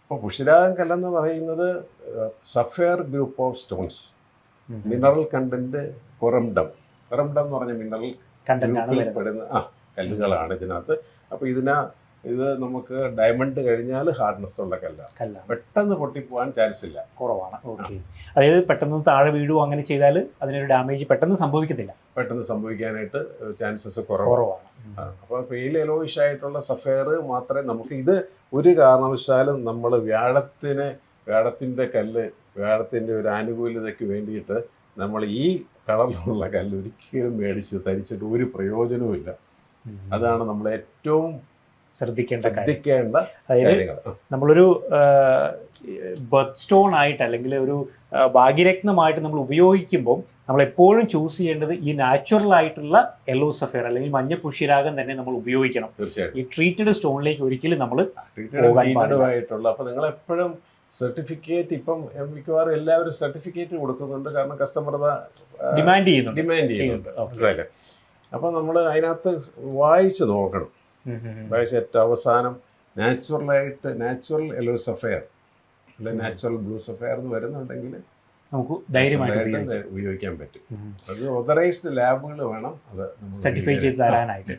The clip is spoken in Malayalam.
അപ്പോൾ പുഷ്യരാഗം കല്ലെന്ന് പറയുന്നത് sapphire group of stones, mineral content corundum എന്ന് പറഞ്ഞ മിനറൽ ഗ്രൂപ്പിൽ പെടുന്ന കല്ലുകളാണ് ഇതിനകത്ത്. അപ്പോൾ ഇത് നമുക്ക് ഡയമണ്ട് കഴിഞ്ഞാൽ ഹാർഡ്നെസ് ഉള്ള കല്ലാണ്, പെട്ടെന്ന് പൊട്ടിപ്പോവാൻ ചാൻസ് ഇല്ല, കുറവാണ്. ഓക്കെ, അതായത് പെട്ടെന്ന് താഴെ വീഴുവോ അങ്ങനെ ചെയ്താൽ അതിനൊരു ഡാമേജ് പെട്ടെന്ന് സംഭവിക്കത്തില്ല, പെട്ടെന്ന് സംഭവിക്കാനായിട്ട് ചാൻസസ് കുറവാണ്. അപ്പോൾ പെയിൽ എലോയിഷ് ആയിട്ടുള്ള സഫയർ മാത്രമേ നമുക്ക്, ഇത് ഒരു കാരണവശാലും നമ്മൾ വ്യാഴത്തിൻ്റെ കല്ല്, വ്യാഴത്തിൻ്റെ ഒരു ആനുകൂല്യതയ്ക്ക് വേണ്ടിയിട്ട് നമ്മൾ ഈ കളറിലുള്ള കല്ല് ഒരിക്കലും മേടിച്ച് ധരിച്ചിട്ട് ഒരു പ്രയോജനവുമില്ല. അതാണ് നമ്മൾ ഏറ്റവും ശ്രദ്ധിക്കേണ്ട കാര്യങ്ങൾ. നമ്മളൊരു ബർത്ത് സ്റ്റോൺ ആയിട്ട് അല്ലെങ്കിൽ ഒരു ഭാഗ്യരത്നമായിട്ട് നമ്മൾ ഉപയോഗിക്കുമ്പോൾ നമ്മൾ എപ്പോഴും ചൂസ് ചെയ്യേണ്ടത് ഈ നാച്ചുറൽ ആയിട്ടുള്ള യെല്ലോ സഫയർ അല്ലെങ്കിൽ മഞ്ഞ പുഷ്യരാഗം തന്നെ നമ്മൾ ഉപയോഗിക്കണം. തീർച്ചയായും ഈ ട്രീറ്റഡ് സ്റ്റോണിലേക്ക് ഒരിക്കലും നമ്മൾ ആയിട്ടുള്ള. അപ്പോൾ നിങ്ങൾ എപ്പോഴും സർട്ടിഫിക്കറ്റ്, ഇപ്പം മിക്കവാറും എല്ലാവരും സർട്ടിഫിക്കറ്റ് കൊടുക്കുന്നുണ്ട്, കാരണം കസ്റ്റമർ ഡിമാൻഡ് ചെയ്യുന്നുണ്ട്. മനസ്സിലായില്ലേ? അപ്പോൾ നമ്മൾ അതിനകത്ത് വായിച്ച് നോക്കണം. ഏറ്റവും അവസാനം നാച്ചുറൽ യെല്ലോ സഫയർ അല്ലെ നാച്ചുറൽ ബ്ലൂ സഫയർ എന്ന് വരുന്നുണ്ടെങ്കിൽ നമുക്ക് ധൈര്യമായിട്ട് ഉപയോഗിക്കാൻ പറ്റും. അത് ഓതറൈസ്ഡ് ലാബുകൾ വേണം അത് സർട്ടിഫൈ ചെയ്ത് തരാനായിട്ട്.